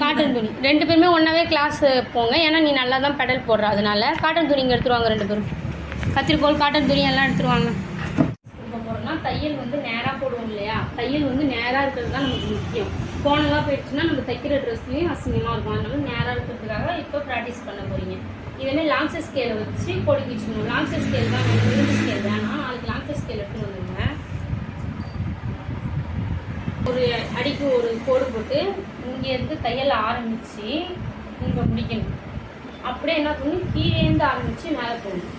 Cotton துணி 2 பேருமே ஒன்றாவே கிளாஸ் போங்க. ஏன்னா நீ நல்லா தான் பெடல் போடுற, அதனால காட்டன் துணி இங்கே எடுத்துருவாங்க. 2 பேரும் கத்திரிக்கோள் காட்டன் துணி எல்லாம் எடுத்துருவாங்க. இப்போ போகிறோம்னா தையல் வந்து நேராக போடுவோம் இல்லையா, தையல் வந்து நேராக இருக்கிறது தான் நமக்கு முக்கியம். கோணலாக போயிடுச்சுன்னா நம்ம தைக்கிற ட்ரெஸ்லேயும் அசிங்கமாக இருக்கும். அதனால நேராக இருக்கிறதுக்காக இப்போ ப்ராக்டிஸ் பண்ண போகிறீங்க. இதுமாதிரி லாங் ஸ்கேலை வச்சு பொடுக்கி வச்சுக்கணும். லாங் ஸ்கேல் தான் வேணும், ஸ்கேல் வேணாம். நாளைக்கு லாங் ஸ்கேல் எடுத்துன்னு வந்துடுங்க. ஒரு அடிக்கு ஒரு கோடு போட்டு இங்கேருந்து தையல் ஆரம்பித்து இங்கே முடிக்கணும். அப்படியே என்ன பண்ணணும், கீழேருந்து ஆரம்பித்து மேலே போகணும்.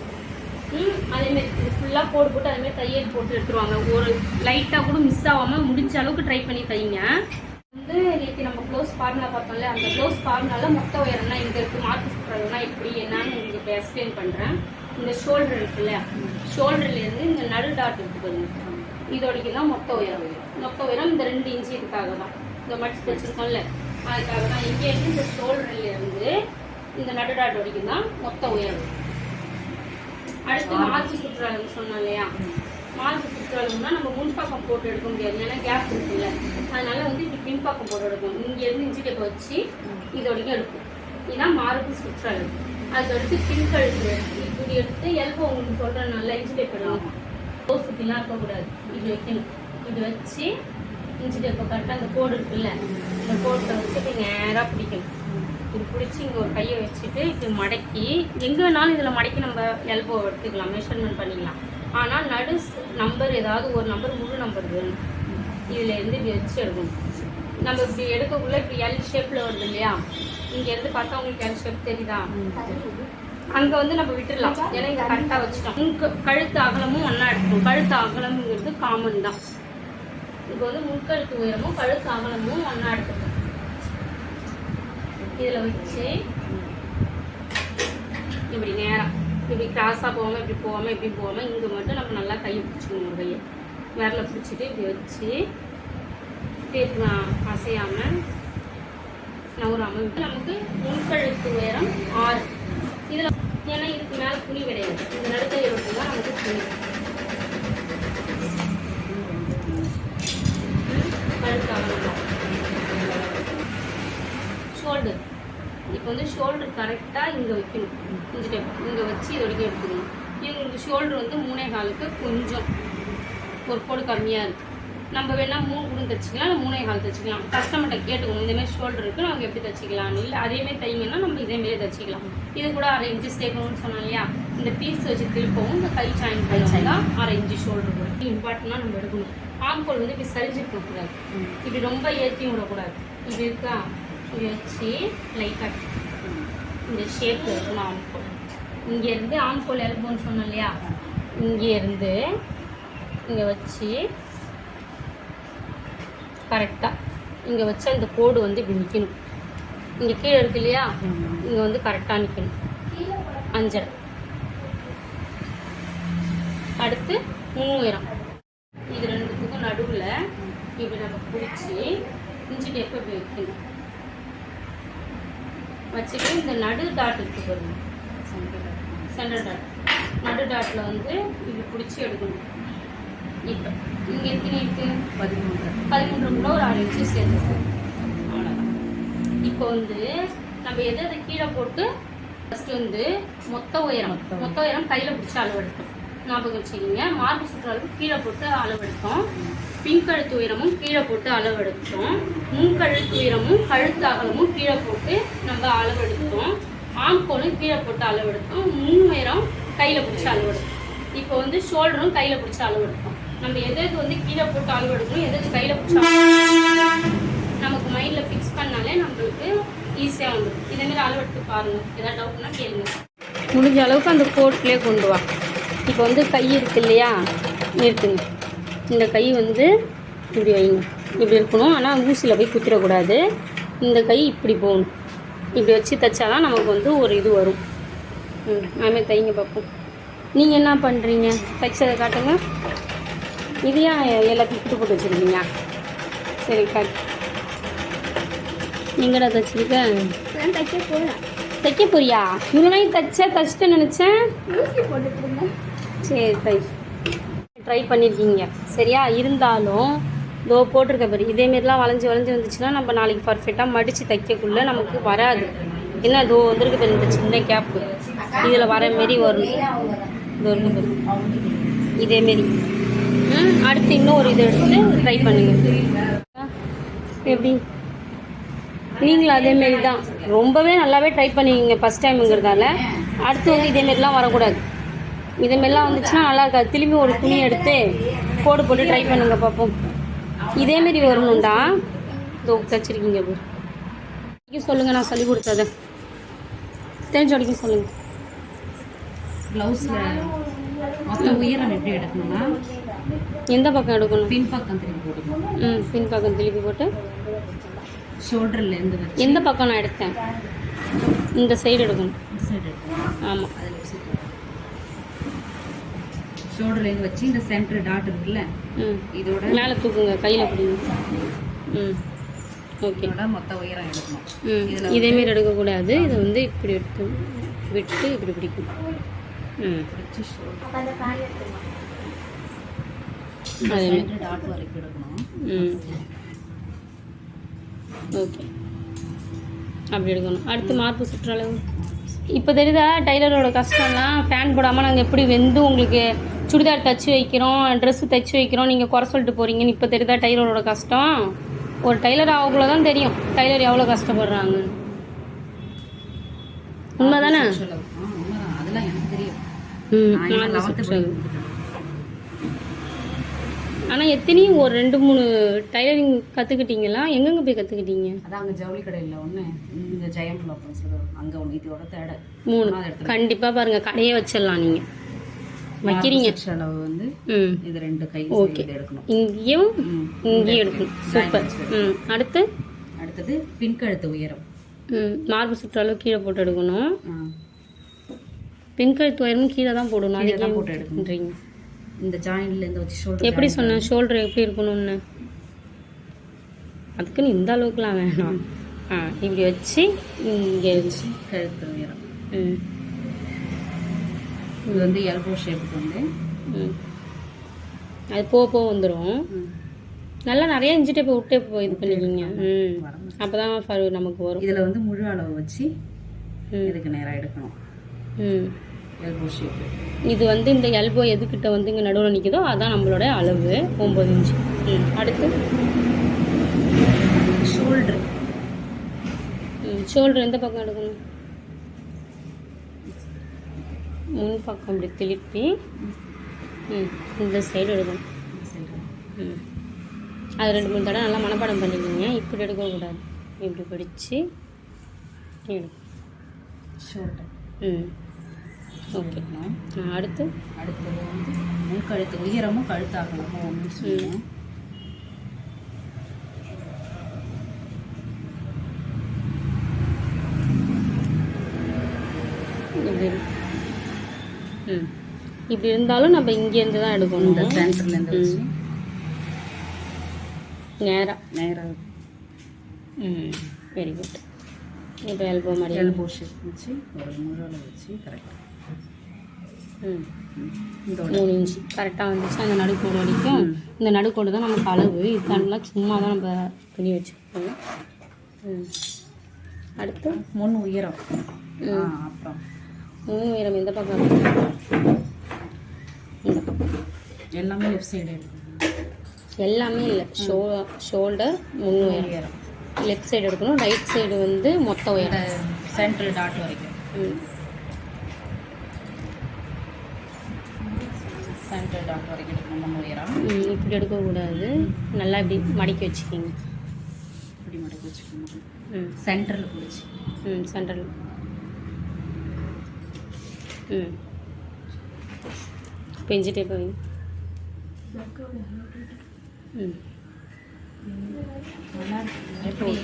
அதேமாரி இது ஃபுல்லாக கோடு போட்டு அதேமாதிரி தையல் போட்டு எடுத்துருவாங்க. ஒரு லைட்டாக கூட மிஸ் ஆகாமல் முடிஞ்ச அளவுக்கு ட்ரை பண்ணி தைங்க. வந்து இன்னைக்கு நம்ம க்ளோஸ் ஃபார்முலா பார்த்தோம்ல, அந்த க்ளோஸ் ஃபார்முலாவில் மொத்த உயரம்னா இங்கே இருக்குது, மார்க் சுற்றுறதுனா எப்படி என்னன்னு உங்களுக்கு இப்போ எக்ஸ்பிளைன் பண்ணுறேன். இந்த ஷோல்டர் இருக்கு இல்லையா, ஷோல்டர்லேருந்து இந்த நடு டாட் இருக்குது, இதோடைக்கு தான் மொத்த உயரம். மொத்த உயரம் இந்த 2 இன்ச்சு இதுக்காக தான், இந்த மடிச்சு வச்சுருக்கோம்ல அதுக்காக தான். இங்கேருந்து இந்த ஷோல்டர்லேருந்து இந்த நடு டாட் வரைக்கும் தான் மொத்த உயரம். அடுத்து மார்க் சுற்றுறாங்க சொன்னோம் இல்லையா, மார்க் சுற்றுறாங்கன்னா நம்ம முன்பக்கம் போட்டு எடுக்க முடியாது, ஏன்னா கேப் இருக்குல்ல. அதனால வந்து இப்படி பின்பக்கம் போட்டு எடுக்கணும். இங்கேருந்து இன்ச்சு டேப் வச்சு இதோடைக்கும் எடுக்கும். இதுதான் மார்க்கு சுற்றுறாங்க. அதுக்கடுத்து பின்கழுத்து இப்படி எடுத்து எல்போ உங்களுக்கு சொல்கிறேன், நல்லா இன்ச்சு டேப் எடுக்கணும். சுற்றிலாம் இருக்கக்கூடாது, இப்படி வைக்கணும். இப்படி வச்சு இன்ச்சு டேப்பை கரெக்டாக அந்த கோடு இருக்குல்ல, இந்த கோட்டை வச்சு இப்படி நேராக பிடிக்கணும். இப்படி பிடிச்சி இங்கே ஒரு கையை வச்சுட்டு இப்படி மடக்கி, எங்கே வேணாலும் இதில் மடக்கி நம்ம எல்போ எடுத்துக்கலாம், மெஷர்மெண்ட் பண்ணிக்கலாம். ஆனால் நடு நம்பர் ஏதாவது ஒரு நம்பர் முழு நம்பர் வேணும். இதில் இருந்து இப்படி வச்சு எடுக்கணும். நம்ம இப்படி எடுக்கக்குள்ள இப்படி எல் ஷேப்பில் வருது இல்லையா, இங்கேருந்து பார்த்தா உங்களுக்கு எல் ஷேப் தெரியுதா, அங்கே வந்து நம்ம விட்டுடலாம். ஏன்னா இங்கே கரெக்டாக வச்சுட்டோம். கழுத்து அகலமும் ஒன்றா எடுக்கணும். கழுத்து அகலம்ங்கிறது காமன் தான். இப்போ வந்து முன்கழுத்து உயரமும் கழுத்து அகலமும் ஒன்றா எடுத்துக்கணும். இதில் வச்சு இப்படி நேராக இப்படி கிராஸாக போகாமல் இப்படி போகாமல் இப்படி போகாமல் இங்கே மட்டும் நம்ம நல்லா கையை பிடிச்சிக்கணும். ஒரு கையை விரலை பிடிச்சிட்டு இப்படி வச்சு டேப் அசையாமல் நவுறாமல் நமக்கு முன்கழுத்து உயரம் 6. இதில் ஏன்னா இதுக்கு மேலே துணி கிடையாது, இந்த நடுக்கையை விட்டு தான் நமக்கு துணி. கழுத்தாகணும். ஷோல்டர் இப்போ வந்து ஷோல்டர் கரெக்டாக இங்கே வைக்கணும். இங்கே வச்சு இது வரைக்கும் எடுத்துக்கணும். இவங்களுக்கு ஷோல்டர் வந்து 3.25க்கு கொஞ்சம் ஒரு கோடு கம்மியாக இருக்குது. நம்ம வேணால் 3 கூட தைச்சிக்கலாம், இல்லை 3.25 தைச்சிக்கலாம். கஸ்டமர்கிட்ட கேட்டுக்கணும், இதேமாதிரி ஷோல்டர் இருக்குது, அவங்க எப்படி தைச்சிக்கலாம்னு. இல்லை அதேமாதிரி தைங்கன்னா நம்ம இதேமாரி தைச்சிக்கலாம். இது கூட 1/2 இன்ச்சு சேர்க்கணும்னு சொன்னோம் இல்லையா, இந்த பீஸ் வச்சு திருப்பவும் இந்த கை ஜாயின் பண்ணிச்சா 1/2 இன்ச்சு ஷோல்டர் கூட இம்பார்ட்டண்டாக நம்ம எடுக்கணும். ஆம்கோல் வந்து இப்படி சரிஞ்சிருக்கக்கூடாது, இப்படி ரொம்ப ஏற்றியும் விடக்கூடாது. இப்படி இருக்கா, இப்படி வச்சு லைட்டாக இந்த ஷேப்பில் இருக்கணும் ஆம்கோல். இங்கேருந்து ஆம்கோல் எல்போன்னு சொன்னோம் இல்லையா, இங்கேருந்து இங்கே வச்சு கரெக்டாக இங்கே வச்சா இந்த கோடு வந்து இப்படி நிற்கணும். இங்கே கீழே இருக்கு இல்லையா, இங்கே வந்து கரெக்டாக நிற்கணும். 5.5. அடுத்து முன்னுயரம், இது 2த்துக்கும் நடுவில் இப்படி நம்ம பிடிச்சி இன்ச்சு டேப்பை இப்படி வைக்கணும். வச்சுட்டு இந்த நடு டாட் இருக்கு பாருங்க, சென்டர் டாட், நடு டாட்டில் வந்து இப்படி பிடிச்சி எடுக்கணும். இப்போ இங்கே எத்தனை இருக்குது, 13 கூட ஒரு 6 இன்ச்சு சேர்த்து. அவ்வளோதான். இப்போ வந்து நம்ம எதை கீழே போட்டு ஃபஸ்ட்டு வந்து மொத்த உயரம் கையில் பிடிச்சி அளவெடுத்தோம். ஞாபகம் வச்சுக்கிங்க. மார்பு சுற்றளவு கீழே போட்டு அளவெடுத்தோம். பின்கழுத்து உயரமும் கீழே போட்டு அளவெடுத்தோம். முன்கழுத்து உயரமும் கழுத்து அகலமும் கீழே போட்டு நம்ம அளவெடுத்தோம். ஆம்கோலும் கீழே போட்டு அளவெடுத்தோம். முன் உயரம் கையில் பிடிச்சி அளவெடுத்தோம். இப்போ வந்து ஷோல்டரும் கையில் பிடிச்சி அளவெடுத்தோம். நம்ம எது வந்து கீழே போட்டு அளவெடுக்கணும், எது கையில் பிடிச்சா நமக்கு மைண்டில் ஃபிக்ஸ் பண்ணாலே நம்மளுக்கு ஈஸியாக வந்துடும். இதேமாரி அளவெடுத்து பாருங்கள். ஏதாவது டவுட்னா கேளுங்க. முடிஞ்ச அளவுக்கு அந்த கோட்லேயே கொண்டு வா. இப்போ வந்து கை இருக்கு இல்லையா, நிறுத்துங்க. இந்த கை வந்து இப்படி வைங்க, இப்படி இருக்கணும். ஆனால் ஊசியில் போய் குத்திடக்கூடாது. இந்த கை இப்படி போகணும். இப்படி வச்சு தைச்சாதான் நமக்கு வந்து ஒரு இது வரும். அதுமாதிரி தைங்க பார்ப்போம். நீங்கள் என்ன பண்ணுறீங்க, தைச்சதை காட்டுங்க. இது ஏன் எல்லாத்தையும் குட்டு போட்டு வச்சுருக்கீங்க? சரி காட்டு. எங்கடா தைச்சிருக்க? தைக்க போறியா? இவ்வளோ தைச்சிட்டு நினச்சேன். சரி ட்ரை பண்ணியிருக்கீங்க சரியா. இருந்தாலும் இதோ போட்டிருக்க பாரு, இதேமாரிலாம் வளைஞ்சி வந்துச்சுன்னா நம்ம நாளைக்கு பர்ஃபெக்டாக மடித்து தைக்கக்குள்ளே நமக்கு வராது. என்ன இதோ வந்துருக்கு பாரு, இந்த சின்ன கேப்பு இதில் வர மாரி வரும். இதோ இருக்கு பாரு, இதேமாரி. அடுத்து இன்னும் ஒரு இதை எடுத்து ட்ரை பண்ணுங்க. எப்படி நீங்களும் அதேமாரி தான் ரொம்பவே நல்லாவே ட்ரை பண்ணுவீங்க ஃபஸ்ட் டைமுங்கிறதால. அடுத்து வந்து இதேமாரிலாம் வரக்கூடாது. இதேமாரிலாம் வந்துச்சுன்னா நல்லா இருக்காது. திரும்பி ஒரு துணி எடுத்து கோடு போட்டு ட்ரை பண்ணுங்க பார்ப்போம். இதேமாரி வரணும்டா. இதோ தைச்சிருக்கீங்க போய் சொல்லுங்கள், நான் சொல்லி கொடுத்ததை தெரிஞ்ச வரைக்கும் சொல்லுங்கள். ப்ளவுஸில் மொத்த உயரம் எப்படி எடுக்கணும்னா எந்த பக்கம் எடுக்கணும்? பின்பக்கம் திருப்பி போட்டுக்கணும். பின்பக்கம் திருப்பி போட்டு ஷோல்டர்லேருந்து வச்சு எந்த பக்கம் நான் எடுத்தேன் இந்த சைடு எடுக்கணும். இந்த சைடு எடுக்கணும். ஆமாம், அதில் ஷோல்டர்லேருந்து வச்சு இந்த சென்டர் டாட் இருக்குல்ல, இதோட மேலே தூக்குங்க, கையில் பிடிங்க. ஓகே, மொத்த உயரம் எடுக்கணும். இதேமாரி எடுக்கக்கூடாது. இதை வந்து இப்படி எடுத்து விட்டு இப்படி பிடிக்கும். டாட் வரைக்கும் எடுக்கணும். ஓகே, அப்படி எடுக்கணும். அடுத்து மார்பு சுற்றளவு இப்போ தெரியுதா? டைலரோட கஷ்டம்லாம் ஃபேன் போடாமல் நாங்கள் எப்படி வெந்து உங்களுக்கு சுடிதார் தைச்சி வைக்கிறோம், ட்ரெஸ்ஸு தைச்சி வைக்கிறோம், நீங்கள் குறை சொல்லிட்டு போகிறீங்கன்னு இப்போ தெரியுதா டைலரோட கஷ்டம்? ஒரு டைலர் ஆகக்குள்ள தான் தெரியும் டைலர் எவ்வளோ கஷ்டப்படுறாங்க. உண்மை தானே? அதெல்லாம் எனக்கு தெரியும். ஆனால் எத்தனையும் ஒரு 2-3 டைலரிங் கற்றுக்கிட்டீங்களா? எங்கெங்கே போய் கற்றுக்கிட்டீங்க? அதான் அங்கே ஜவுளி கடையில் ஒன்று, இந்த ஜெயம் அங்கே ஒன்று, இதோட தேட 3. கண்டிப்பாக பாருங்கள், கடையே வச்சிடலாம். நீங்கள் வைக்கிறீங்க அளவு வந்து இது 2 கை எடுக்கணும். இங்கேயும் இங்கேயும் எடுக்கணும். சூப்பர். அடுத்தது பின்கழுத்து உயரம். மார்பு சுற்றளவு கீழே போட்டு எடுக்கணும். பின்கழுத்து உயரமும் கீழே தான் போடணும். அதுக்கு போட்டு எடுக்கணுன்றீங்க. இந்த ஜாயின்ட்லேருந்து வச்சு ஷோல்டர் எப்படி சொன்னேன்? ஷோல்டர் எப்படி இருக்கணும்னு அதுக்குன்னு இந்த அளவுக்குலாம் வேணாம். இப்படி வச்சு இங்கே வச்சு கழுத்து உயரம். இது வந்து எல்போ ஷேப்புக்கு வந்து அது போக வந்துடும். நல்லா நிறைய இன்ச்சு டேப்பை விட்டே இது பண்ணிக்கிங்க. அப்போ தான் நமக்கு வரும். இதில் வந்து முழு அளவு வச்சு இதுக்கு நேராக எடுக்கணும். Elbow shape. இது வந்து இந்த எல்போ எதுக்கிட்ட வந்து இங்கே நடுவில் நிற்குதோ அதான் நம்மளோட அளவு 9 இன்ச்சு. அடுத்து ஷோல்டர். ஷோல்டர் எந்த பக்கம் எடுக்கணும்? முன் பக்கம் இப்படி திருப்பி இந்த சைடு எடுக்கணும். அது 2-3 தடவை நல்லா மனப்பாடம் பண்ணிக்கிங்க. இப்படி எடுக்கக்கூடாது, இப்படி பிடிச்சி எடுக்கும் ஷோல்டர். ஓகே. அடுத்தது வந்து முன்கழுத்து உயரமும் கழுத்தாகலாமும் ஒன்று சொல்லுவோம். இப்படி இருந்தாலும் நம்ம இங்கேருந்து தான் எடுக்கணும். இந்த சென்டர்லேருந்து வச்சு நேராக. Very good. இப்போ எல்போ மாதிரி எல்போ ஷேப் வச்சு ஒரு முழு வச்சு கரெக்டாக 3 இன்ச்சு கரெக்டாக வந்துச்சு. அந்த நடுக்கோடு வரைக்கும். இந்த நடுக்கோடு தான் நமக்கு அளவு. இதெல்லாம் சும்மா தான் நம்ம துணி வச்சுருக்கோம். அடுத்து முன் உயரம். அப்புறம் முன் உயரம் எந்த பக்கம்? இந்த பக்கம். எல்லாமே லெஃப்ட் சைடு எடுக்கணும். எல்லாமே இல்லை, ஷோல்டர் முன் உயரம் லெஃப்ட் சைடு எடுக்கணும். ரைட் சைடு வந்து மொத்த உயரம் சென்ட்ரல் டாட் வரைக்கும். சென்ட்ரல் டாட் வரைக்கும் எடுக்கணும் நம்ம உயரம். இப்படி எடுக்கக்கூடாது, நல்லா இப்படி மடக்கி வச்சுக்கிங்க. இப்படி மடக்கி வச்சுக்கணும். சென்டரில் பிடிச்சி சென்டரில். பெஞ்சிட்டே போய்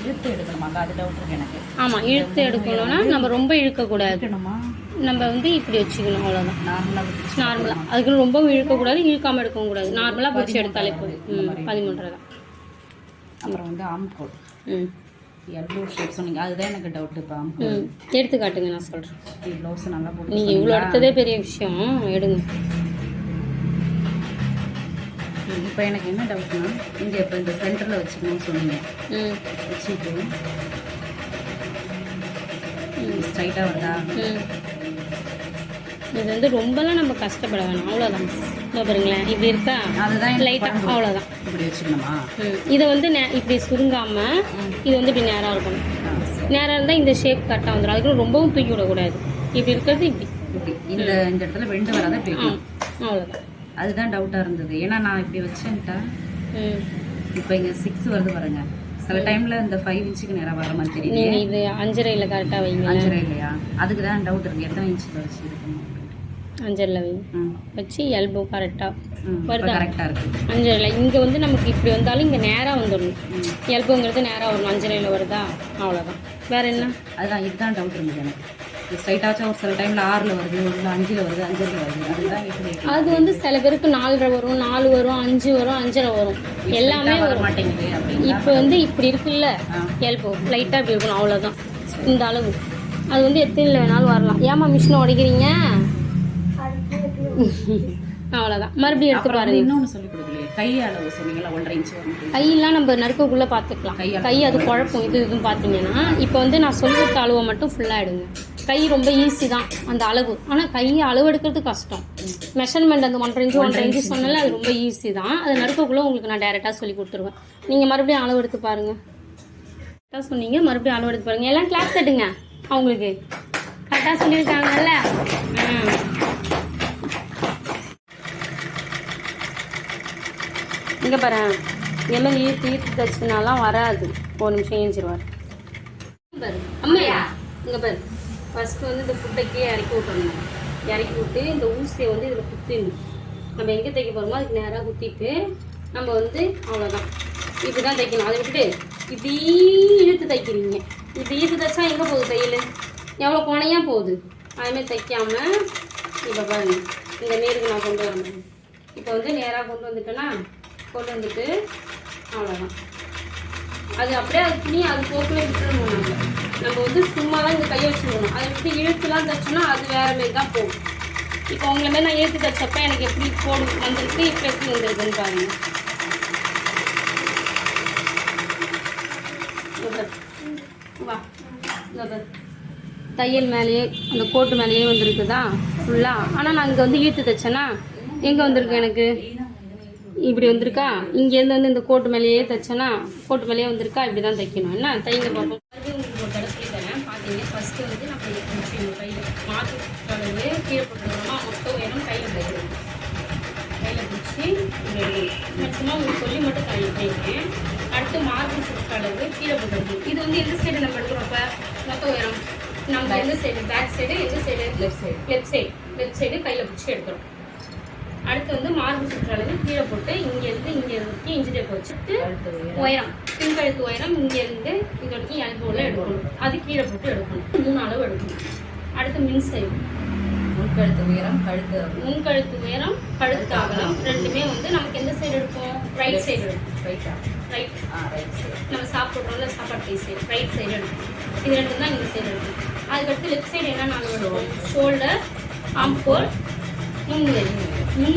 இழுத்து எடுக்கணுமா? அது டவுட் இருக்கு எனக்கு. ஆமாம், இழுத்து எடுக்கணும்னா நம்ம ரொம்ப இழுக்கக்கூடாது. நம்ம வந்து இப்படி வச்சுக்கணும், அவ்வளோதான். நார்மலாக அதுக்குன்னு ரொம்ப இழுக்கக்கூடாது, இழுக்காமல் எடுக்கவும் கூடாது. நார்மலாக பிடிச்சி எடுத்தாலே போதும். 13 தான். அப்புறம் வந்து ஆம்கோட். எவ்வளோ ஷேப் சொன்னீங்க, அதுதான் எனக்கு டவுட். இப்போ எடுத்து காட்டுங்க, நான் சொல்கிறேன். ப்ளவுஸ் நல்லா போட்டு நீங்கள் இவ்வளோ எடுத்ததே பெரிய விஷயம். எடுங்க. இப்போ எனக்கு என்ன டவுட்னா, இங்கே இப்போ இந்த சென்டரில் வச்சுக்கணும்னு சொன்னீங்க. வச்சுட்டு ஸ்ட்ரைட்டாக வருதா? இது வந்து ரொம்பலாம் நம்ம கஷ்டப்பட வேணாம், அவ்வளோதான். பாருங்களேன், இப்படி இருக்கா, அதுதான் லைட்டாக, அவ்வளோதான். இப்படி வச்சுக்கணுமா? இதை வந்து இப்படி சுருங்காமல் இது வந்து இப்படி நேராக இருக்கணும். நேராக இருந்தால் இந்த ஷேப் கரெக்டாக வந்துடும். அதுக்கு ரொம்பவும் தூக்கி விடக்கூடாது. இப்படி இருக்கிறது இப்படி இப்படி இந்த இடத்துல வெண்டு வராத இப்படி இருக்கணும். அவ்வளோதான். அதுதான் டவுட்டாக இருந்தது. ஏன்னா நான் இப்படி வச்சேன்ட்டா இப்போ இங்கே 6 வருது பாருங்க. சில டைமில் இந்த 5 இன்ச்சுக்கு நேராக வர மாதிரி தெரியுது. நீங்கள் இது 5.5 கரெக்டாக வைங்க. 5.5 இல்லையா? அதுக்கு தான் டவுட் இருக்குது, எத்தனை இன்ச்சில் வச்சு இருக்கணும். 5.5 வைங்க. வச்சு எல்போ கரெக்டாக வருதா? கரெக்டாக இருக்குது. 5.5 இங்கே வந்து நமக்கு இப்படி வந்தாலும் இங்கே நேராக வந்துடணும். எல்போங்கிறது நேராக வரணும். 5.5 வருதா? அவ்வளோதான். வேறு என்ன? அதுதான், இதுதான் டவுட் இருந்தது எனக்கு. ஸ்ட்ரைட்டாச்சும் ஒரு சில டைமில் 6ல் வருது, ஒரு 5ல் வருது, 5.5 வருது. அதுதான் இப்படி. அது வந்து சில பேருக்கு 4.5 வரும், 4 வரும், 5 வரும், 5.5 வரும், எல்லாமே வர மாட்டேங்குது. அப்படி இப்போ வந்து இப்படி இருக்குல்ல, எல்போ லைட்டாக இப்படி இருக்கணும், அவ்வளோதான். இந்த அளவு அது வந்து எத்தனையில் வேணாலும் வரலாம். ஏமா மிஷினை உடைக்கிறீங்க? அவ்வளோதான். மறுபடியும் எடுத்து பாருங்க. இன்னொன்று சொல்லி கொடுக்கலையே, கை அளவு சொன்னீங்களா? 1.5 இன்ச்சு வரும். கையெல்லாம் நம்ம நறுக்கக்குள்ளே பார்த்துக்கலாம். கை அது குழப்பம். இதுன்னு பார்த்தீங்கன்னா இப்போ வந்து நான் சொல்லி கொடுத்த அளவை மட்டும் ஃபுல்லாக எடுங்க. கை ரொம்ப ஈஸி தான் அந்த அளவு, ஆனால் கையை அளவு எடுக்கிறது கஷ்டம். மெஷர்மெண்ட் அந்த 1.5 இன்ச்சு சொன்னால அது ரொம்ப ஈஸி தான். அதை நறுக்கக்குள்ளே உங்களுக்கு நான் டைரெக்டாக சொல்லி கொடுத்துருவேன். நீங்கள் மறுபடியும் அளவு எடுத்து பாருங்கள். கரெக்டாக சொன்னீங்க, மறுபடியும் அளவு எடுத்து பாருங்கள். எல்லாம் கிளாஸ் தட்டுங்க. அவங்களுக்கு கரெக்டாக சொல்லியிருக்காங்கல்ல. இங்கே பாரு, எல்லாம் ஈர்த்து தச்சுனாலாம் வராது. ஒரு நிமிஷம் ஏஞ்சிருவார் பாரு. அம்மையா இங்கே பாரு, ஃபஸ்ட்டு வந்து இந்த ஃபுட்டைக்கே இறக்கி விட்டுறணும். இறக்கி விட்டு இந்த ஊசியை வந்து இதில் குத்திடணும். நம்ம எங்கே தைக்க போகிறோமோ அதுக்கு நேராக குத்திட்டு நம்ம வந்து அவ்வளோதான். இப்படி தான் தைக்கணும். அதை விட்டுட்டு இப்படி இழுத்து தைக்கிறீங்க. இப்படி இழுத்து தைச்சா எங்கே போகுது தையல்? எவ்வளோ கோணையாக போகுது. அதுமாதிரி தைக்காமல் இப்போ பாருங்கள், இந்த நேருக்கு நான் கொண்டு வரணும். இப்போ வந்து நேராக கொண்டு வந்துட்டேன்னா கொண்டு வந்துட்டு அவ்வளோதான். அது அப்படியே அது துணி அது போக்கவே விட்டுறணும். நம்ம வந்து சும்மா தான் இந்த கையை வச்சுக்கணும். அதை விட்டு இழுத்துலாம் தைச்சோன்னா அது வேறு மாரி தான் போகும். இப்போ உங்களை மாரி நான் இழுத்து தைச்சப்ப எனக்கு எப்படி போடு வந்திருக்கு, இப்போ எப்படி வந்துருக்குன்னு பாருங்க. வா, தையல் மேலேயே அந்த கோட்டு மேலேயே வந்துருக்குதா ஃபுல்லாக. ஆனால் நான் இங்கே வந்து இழுத்து தைச்சேன்னா எங்கே வந்திருக்கு எனக்கு? இப்படி வந்திருக்கா. இங்கேருந்து வந்து இந்த கோட்டு மேலேயே தைச்சேன்னா கோட்டு மேலேயே வந்திருக்கா. இப்படி தான் தைக்கணும். என்ன தைங்க பார்ப்போம். அது உங்களுக்கு ஒரு தடவை சொல்லி தரேன். பார்த்தீங்க, ஃபஸ்ட்டு வந்து நம்ம கையில் மாற்று அளவு கீழே போட்டுருக்கோமா, மொத்தம் வேணும் கையில் தைக்கணும். கையில் பிடிச்சி சும்மா உங்களுக்கு சொல்லி மட்டும் தைக்கிறேன். அடுத்து மார்க்கு சுற்றளவு கீழே போட்டுருக்கோம். இது வந்து எந்த சைடு நம்ம எடுக்கிறோம்? மொத்த உயரம் நம்ம எந்த சைடு? Back side. எந்த சைடு? லெஃப்ட் சைடு கையில் பிடிச்சி எடுக்கிறோம். அடுத்து வந்து மார்பு சுற்றளவு கீழே போட்டு இங்கேருந்து இங்கே வரைக்கும் இஞ்சி டேப் வச்சுட்டு உயரம் பின்கழுத்து உயரம் இங்கேருந்து இது வரைக்கும் எல்போவில் எடுக்கணும். அது கீழே போட்டு எடுக்கணும். 3 அளவு எடுக்கணும். அடுத்து மின் சைடு முன்கழுத்து உயரம், முன்கழுத்து உயரம், கழுத்து அகலம் ரெண்டுமே வந்து நமக்கு எந்த சைடு எடுப்போம்? ரைட் சைடு எடுக்கும். ரைட் சைடு நம்ம சாப்பிட்றோம்ல, சாப்பாடு சைடு ரைட் சைடு எடுக்கும். இது ரெண்டு தான் இந்த சைடு எடுக்கும். அதுக்கடுத்து லெஃப்ட் சைடு என்னென்ன அளவு எடுக்கும்? ஷோல்டர், ஆம்கோல், முன்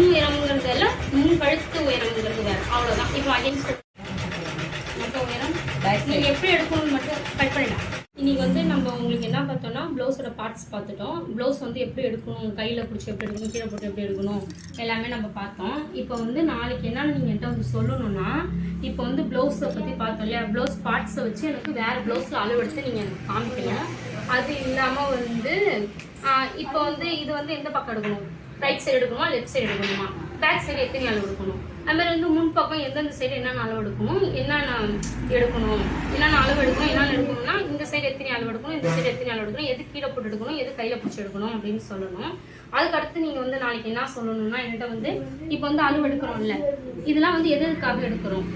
உயரம்ங்கிறது எல்லாம் முன் கழுத்து உயரம்ங்கிறது வேறு. அவ்வளோதான். இப்போ அகைன்ஸ்ட் மொத்த உயரம் நீங்கள் எப்படி எடுக்கணும்னு மட்டும் கட் பண்ணிடலாம். இன்றைக்கி வந்து நம்ம உங்களுக்கு என்ன பார்த்தோம்னா ப்ளவுஸோட பார்ட்ஸ் பார்த்துட்டோம். ப்ளவுஸ் வந்து எப்படி எடுக்கணும், கையில் பிடிச்சி எப்படி எடுக்கணும், கீழே போட்டு எப்படி எடுக்கணும் எல்லாமே நம்ம பார்த்தோம். இப்போ வந்து நாளைக்கு என்னன்னு நீங்கள் என்கிட்ட வந்து சொல்லணும்னா, இப்போ வந்து ப்ளவுஸை பற்றி பார்த்தோம் இல்லையா, ப்ளவுஸ் பார்ட்ஸை வச்சு எனக்கு வேறு ப்ளவுஸில் அளவு எடுத்து நீங்கள் எனக்கு காமிக்கணும். அது இல்லாமல் வந்து இப்போ வந்து இது வந்து எந்த பக்கம் எடுக்கணும்? ரைட் சைடு எடுக்கணுமா, லெஃப்ட் சைடு எடுக்கணுமா, பேக் சைடு எத்தனை அளவு எடுக்கணும், அதுமாதிரி வந்து முன்பக்கம் எந்தெந்த சைடு என்னென்ன அளவு எடுக்கணும், என்னென்ன எடுக்கணும், என்னென்ன அளவு எடுக்கணும், என்னென்ன எடுக்கணும்னா இந்த சைடு எத்தனை அளவு எடுக்கணும், இந்த சைடு எத்தனை அளவு எடுக்கணும், எது கீழே போட்டு எடுக்கணும், எது கையில் பிடிச்சி எடுக்கணும் அப்படின்னு சொல்லணும். அதுக்கடுத்து நீங்கள் வந்து நாளைக்கு என்ன சொல்லணும்னா, என்கிட்ட வந்து இப்போ வந்து அளவு எடுக்கிறோம்ல, இதெல்லாம் வந்து எதுக்காக எடுக்கிறோம்,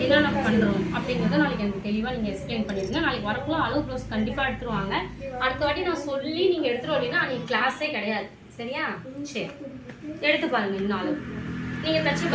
என்னென்ன பண்ணுறோம் அப்படிங்கிறத நாளைக்கு எனக்கு தெளிவாக நீங்கள் எக்ஸ்பிளைன் பண்ணிடுங்க. நாளைக்கு வரக்குள்ள அளவு ப்ளவுஸ் கண்டிப்பாக எடுத்துருவாங்க. அடுத்த வாட்டி நான் சொல்லி நீங்கள் எடுத்துகிட்டு வரீங்கன்னா அன்றைக்கி கிளாஸே கிடையாது. சரியா? சரி, எடுத்து பாருங்க. இன்னும் அளவு நீங்கள் தச்சு